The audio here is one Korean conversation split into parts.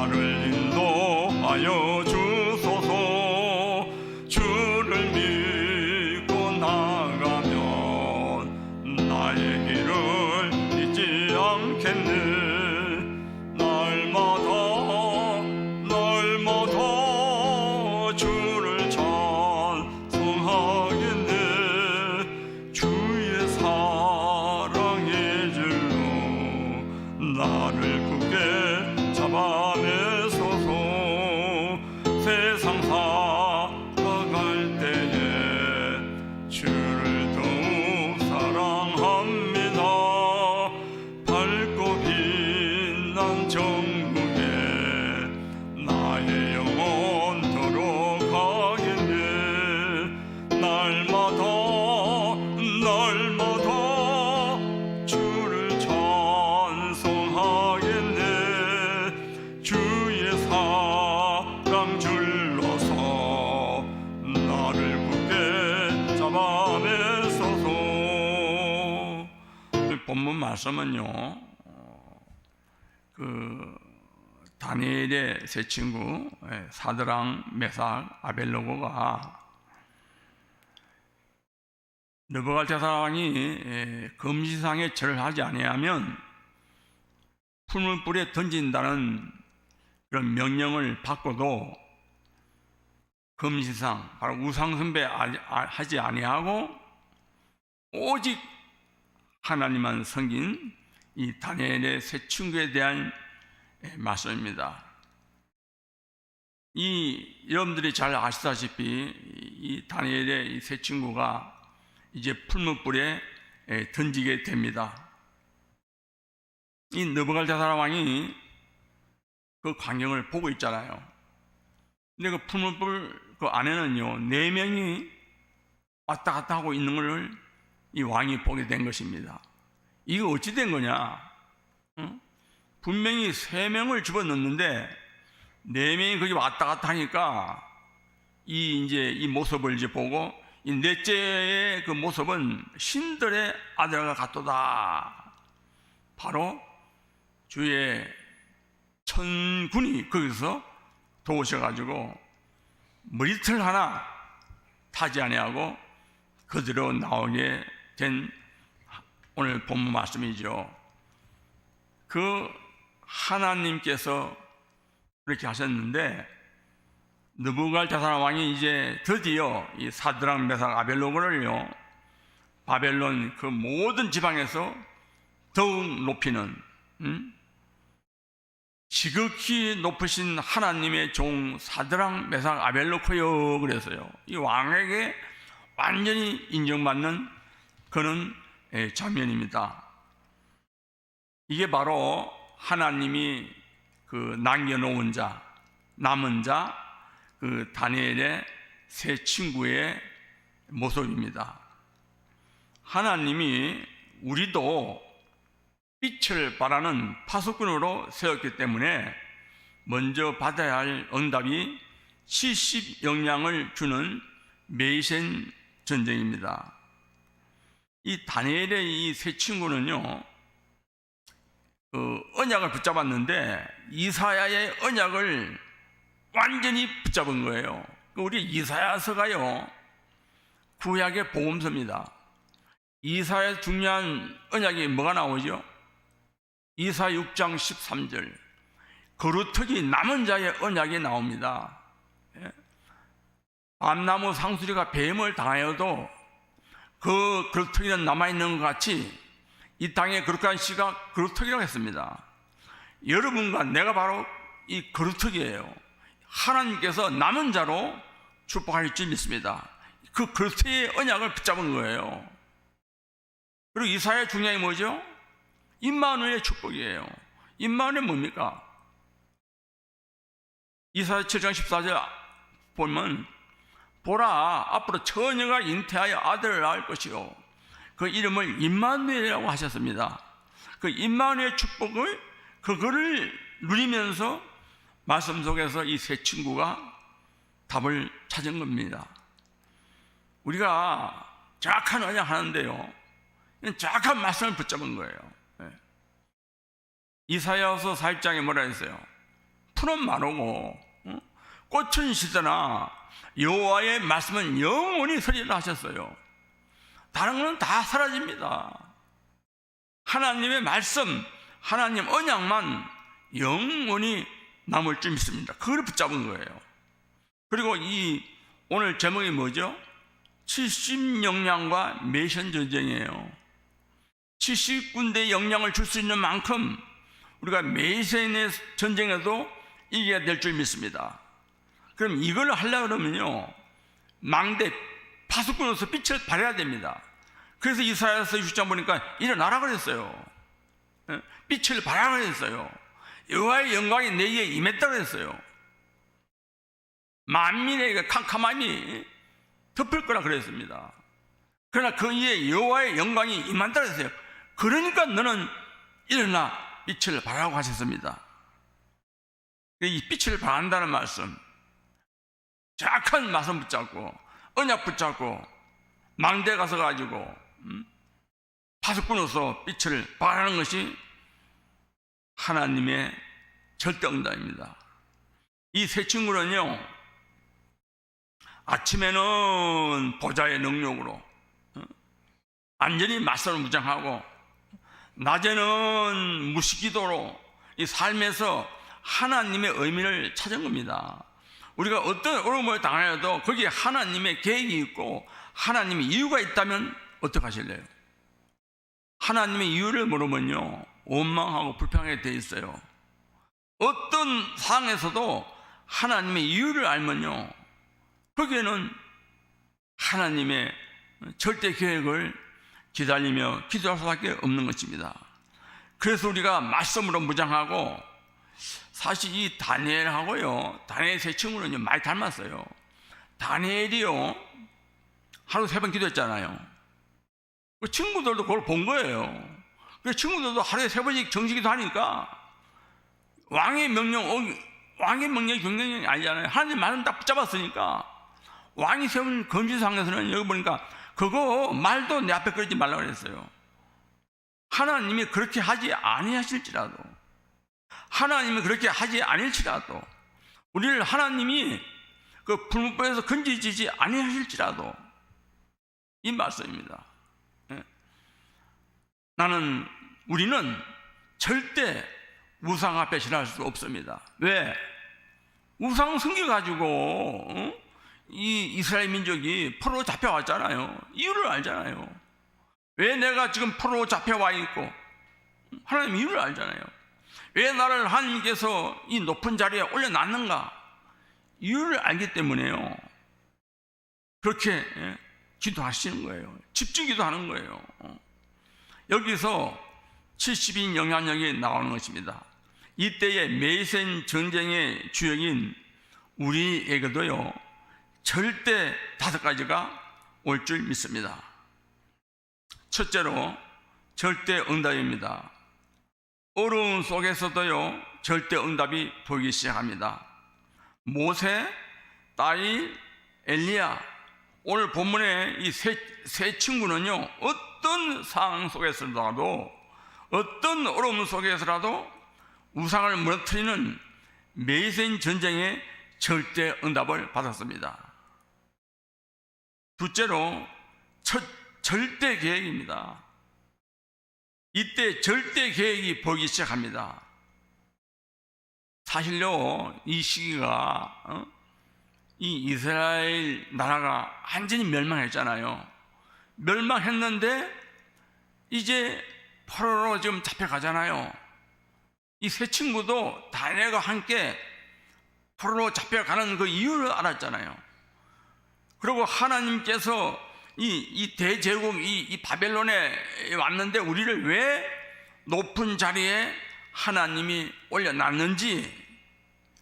나를 인도하여 주소서. 주를 믿고 나가면 나의 길을 잊지 않겠네. 날마다 주를 찬송하겠네. 주의 사랑의 줄로 나를 굳게 잡아내소서. 세상 살아갈 때에 주를 더욱 사랑합니다. 밝고 빛난 천국에 나의 영원토록 가겠네. 날마다 주를 찬송하겠네. 주의 사랑 줄로서 나를 굳게 잡아내소서. 본문 말씀은요, 다니엘의 세 친구 사드랑, 메삭, 아벨노고가 느부갓네살왕이 금시상에 절을 하지 아니하면 풀무불에 던진다는 그런 명령을 받고도 금시상, 바로 우상숭배 하지 아니하고 오직 하나님만 섬긴 이 다니엘의 세 친구에 대한 말씀입니다. 여러분들이 잘 아시다시피 이 다니엘의 이 세 친구가 이제 풀무불에 던지게 됩니다. 이 느부갓네살 왕이 그 광경을 보고 있잖아요. 근데 그 풀무불 그 안에는요, 4명이 왔다 갔다 하고 있는 것을 이 왕이 보게 된 것입니다. 이거 어찌 된 거냐? 분명히 3명을 집어넣는데 4명이 거기 왔다 갔다 하니까 이 모습을 이제 보고, 이 넷째의 그 모습은 신들의 아들과 같도다. 바로 주의 천군이 거기서 도우셔가지고 머리털 하나 타지 아니하고 그대로 나오게 된 오늘 본문 말씀이죠. 그 하나님께서 그렇게 하셨는데, 느부갓네살 왕이 이제 드디어 이 사드락, 메삭, 아벨노고를요, 바벨론 그 모든 지방에서 더욱 높이는 지극히 높으신 하나님의 종 사드락, 메삭, 아벨노고요 그래서요, 이 왕에게 완전히 인정받는 그런 장면입니다. 이게 바로 하나님이 그 남겨놓은 자, 남은 자, 그 다니엘의 세 친구의 모습입니다. 하나님이 우리도 빛을 발하는 파수꾼으로 세웠기 때문에 먼저 받아야 할 응답이 70영향을 주는 메이센 전쟁입니다. 이 다니엘의 이 세 친구는요, 언약을 붙잡았는데 이사야의 언약을 완전히 붙잡은 거예요. 우리 이사야서가요, 구약의 복음서입니다. 이사야의 중요한 언약이 뭐가 나오죠? 이사야 6장 13절 거루터기 남은 자의 언약이 나옵니다. 밤나무 상수리가 뱀을 당하여도 그 거루터기는 남아있는 것 같이 이 땅의 거룩한 씨가 거루터기라고 했습니다. 여러분과 내가 바로 이 거루터기예요. 하나님께서 남은 자로 축복할 줄 믿습니다. 그 거루터기의 언약을 붙잡은 거예요. 그리고 이사야의 중요함이 뭐죠? 임마누엘의 축복이에요. 임마누엘은 뭡니까? 이사야 7장 14절 보면, 보라, 앞으로 처녀가 잉태하여 아들을 낳을 것이요 그 이름을 임마누엘이라고 하셨습니다. 그 임마누엘 축복을 그거를 누리면서 말씀 속에서 이 세 친구가 답을 찾은 겁니다. 우리가 정확한 언약 하는데요, 정확한 말씀을 붙잡은 거예요. 이사야서 4장에 뭐라 했어요? 풀은 마르고 꽃은 시드나 여호와의 말씀은 영원히 서리라 하셨어요. 다른 건 다 사라집니다. 하나님의 말씀, 하나님 언약만 영원히 남을 줄 믿습니다. 그걸 붙잡은 거예요. 그리고 이 오늘 제목이 뭐죠? 70역량과 매션 전쟁이에요. 70군데 역량을 줄 수 있는 만큼 우리가 매션의 전쟁에도 이겨야 될 줄 믿습니다. 그럼 이걸 하려고 그러면요, 망대 파수꾼으로서 빛을 발해야 됩니다. 그래서 이사야서 6장 보니까 일어나라 그랬어요. 빛을 발하라 그랬어요. 여호와의 영광이 내게 임했다 그랬어요. 만민에게 캄캄함이 덮을 거라 그랬습니다. 그러나 그 위에 여호와의 영광이 임한다 그랬어요. 그러니까 너는 일어나 빛을 발하라고 하셨습니다. 이 빛을 발한다는 말씀, 정확한 말씀 붙잡고 언약 붙잡고 망대 가서 가지고 파수꾼으로서 빛을 발하는 것이 하나님의 절대 응답입니다. 이 세 친구는요, 아침에는 보좌의 능력으로 안전히 맞서를 무장하고, 낮에는 무식기도로 이 삶에서 하나님의 의미를 찾은 겁니다. 우리가 어떤 어려움을 당하여도 거기에 하나님의 계획이 있고 하나님의 이유가 있다면 어떻게 하실래요? 하나님의 이유를 모르면요, 원망하고 불평하게 돼 있어요. 어떤 상황에서도 하나님의 이유를 알면요, 거기에는 하나님의 절대 계획을 기다리며 기도할 수밖에 없는 것입니다. 그래서 우리가 말씀으로 무장하고, 사실 이 다니엘하고요, 다니엘 세 친구는요 많이 닮았어요. 다니엘이요 하루 3번 기도했잖아요. 그 친구들도 그걸 본 거예요. 그 친구들도 하루에 3번씩 정식기도 하니까 왕의 명령이 경영이 아니잖아요. 하나님 말씀 딱 붙잡았으니까. 왕이 세운 금지사항에서는 여기 보니까 그거 말도 내 앞에 그러지 말라고 그랬어요. 하나님이 그렇게 하지 아니하실지라도, 하나님이 그렇게 하지 아닐지라도, 우리를 하나님이 그 불문법에서 건지지 아니하실지라도, 이 말씀입니다. 우리는 절대 우상 앞에 신할 수 없습니다. 왜? 우상 섬겨가지고 이 이스라엘 민족이 포로로 잡혀왔잖아요. 이유를 알잖아요. 왜 내가 지금 포로로 잡혀와 있고, 하나님 이유를 알잖아요. 왜 나를 하나님께서 이 높은 자리에 올려놨는가, 이유를 알기 때문에요, 그렇게 기도하시는 거예요. 집중기도 하는 거예요. 여기서 70인 영향력이 나오는 것입니다. 이때의 매센 전쟁의 주역인 우리에게도요, 절대 5가지가 올 줄 믿습니다. 첫째로 절대 응답입니다. 어려움 속에서도요 절대 응답이 보이기 시작합니다. 모세, 다윗, 엘리야, 오늘 본문의 이 세 친구는요, 어떤 상황 속에서라도, 어떤 어려움 속에서라도 우상을 무너뜨리는 매센 전쟁의 절대 응답을 받았습니다. 둘째로 절대 계획입니다. 이때 절대 계획이 보이기 시작합니다. 사실요, 이 시기가 이 이스라엘 나라가 완전히 멸망했잖아요. 멸망했는데 이제 포로로 지금 잡혀가잖아요. 이 세 친구도 다니엘과 함께 포로로 잡혀가는 그 이유를 알았잖아요. 그리고 하나님께서 이 대제국 이 바벨론에 왔는데 우리를 왜 높은 자리에 하나님이 올려놨는지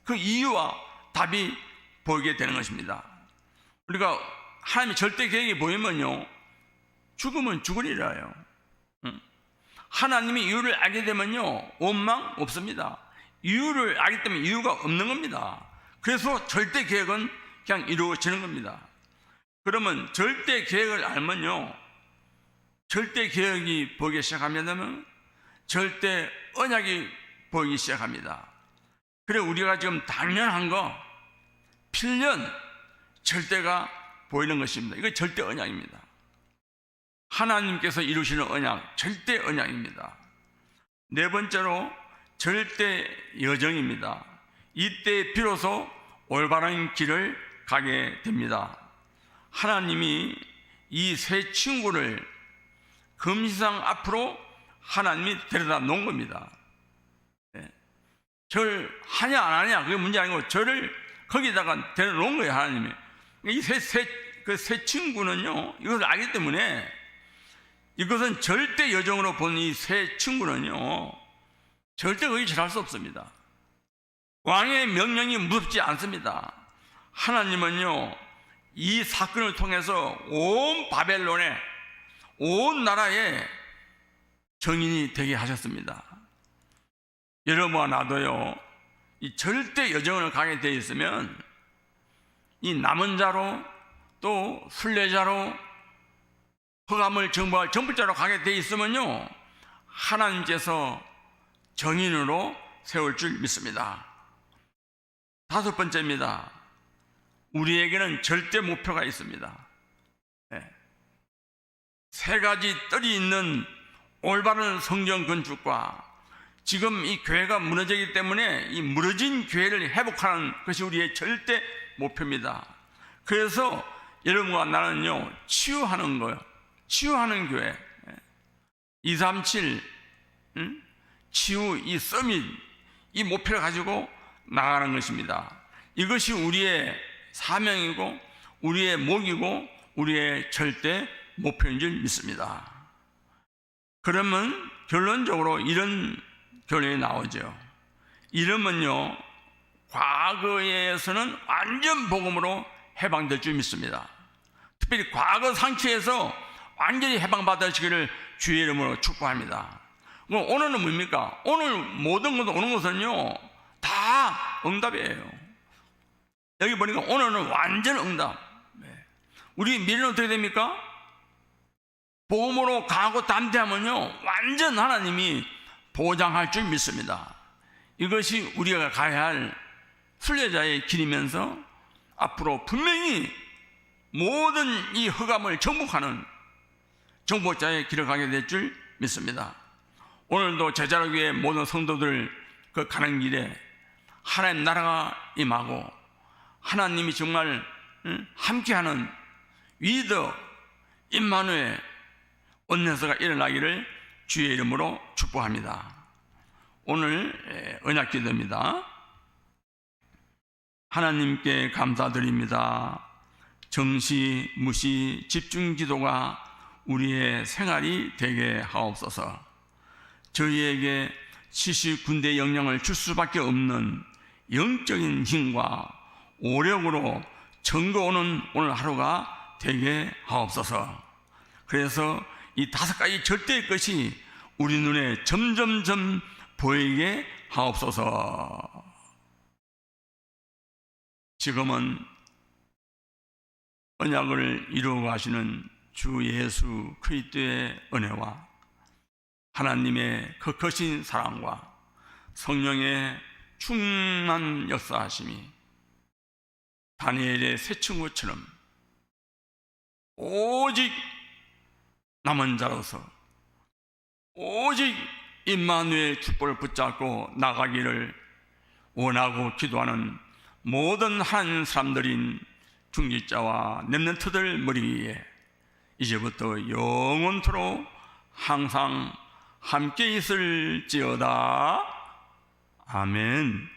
그 이유와 답이 보이게 되는 것입니다. 우리가 하나님의 절대 계획이 보이면요, 죽으면 죽으리라요. 하나님의 이유를 알게 되면요, 원망 없습니다. 이유를 알기 때문에 이유가 없는 겁니다. 그래서 절대 계획은 그냥 이루어지는 겁니다. 그러면 절대 계획을 알면요, 절대 계획이 보이기 시작하면 절대 언약이 보이기 시작합니다. 그래 우리가 지금 당연한 거 필연 절대가 보이는 것입니다. 이거 절대 언약입니다. 하나님께서 이루시는 언약, 절대 언약입니다. 네 번째로 절대 여정입니다. 이때 비로소 올바른 길을 가게 됩니다. 하나님이 이 세 친구를 금시상 앞으로 하나님이 데려다 놓은 겁니다. 절 하냐 안 하냐 그게 문제 아니고 저를 거기다가 데려놓은 거예요. 하나님이. 이 세 친구는요 이것을 알기 때문에 이것은 절대 여정으로 본 이 세 친구는요 절대 의심할 수 없습니다. 왕의 명령이 무섭지 않습니다. 하나님은요 이 사건을 통해서 온 바벨론에 온 나라에 정인이 되게 하셨습니다. 여러분과 나도요 이 절대 여정을 가게 되어 있으면 이 남은 자로 또 순례자로 허감을 정복할 정복자로 가게 되어 있으면요 하나님께서 정인으로 세울 줄 믿습니다. 다섯 번째입니다. 우리에게는 절대 목표가 있습니다. 세 가지 뜰이 있는 올바른 성경 건축과 지금 이 교회가 무너지기 때문에 이 무너진 교회를 회복하는 것이 우리의 절대 목표입니다. 그래서 여러분과 나는요 치유하는 거예요. 치유하는 교회 237 치유 이 서밋 이 목표를 가지고 나가는 것입니다. 이것이 우리의 사명이고 우리의 목이고 우리의 절대 목표인 줄 믿습니다. 그러면 결론적으로 이런 결론이 나오죠. 이러면요 과거에서는 완전 복음으로 해방될 줄 믿습니다. 특별히 과거 상처에서 완전히 해방받으시기를 주의 이름으로 축복합니다. 그럼 오늘은 뭡니까? 오늘 모든 것도 오는 것은요 다 응답이에요. 여기 보니까 오늘은 완전 응답. 우리 미래는 어떻게 됩니까? 복음으로 가고 담대하면요 완전 하나님이 보장할 줄 믿습니다. 이것이 우리가 가야 할 순례자의 길이면서 앞으로 분명히 모든 이 흑암을 정복하는 정복자의 길을 가게 될 줄 믿습니다. 오늘도 제자로교회 모든 성도들 그 가는 길에 하나님 나라가 임하고 하나님이 정말 함께하는 위더 임마누엘 언내서가 일어나기를 주의 이름으로 축복합니다. 오늘 언약 기도입니다. 하나님께 감사드립니다. 정시, 무시, 집중 기도가 우리의 생활이 되게 하옵소서. 저희에게 시시군대 영향을 줄 수밖에 없는 영적인 힘과 오력으로 증거오는 오늘 하루가 되게 하옵소서. 그래서 이 다섯 가지 절대의 것이 우리 눈에 점점점 보이게 하옵소서. 지금은 언약을 이루어 가시는 주 예수 그리스도의 은혜와 하나님의 그 거신 사랑과 성령의 충만 역사하심이 다니엘의 세 친구처럼 오직 남은 자로서 오직 임마누엘 축복을 붙잡고 나가기를 원하고 기도하는 모든 한 사람들인 중직자와 렘넌트들 머리 위에 이제부터 영원토록 항상 함께 있을지어다. 아멘.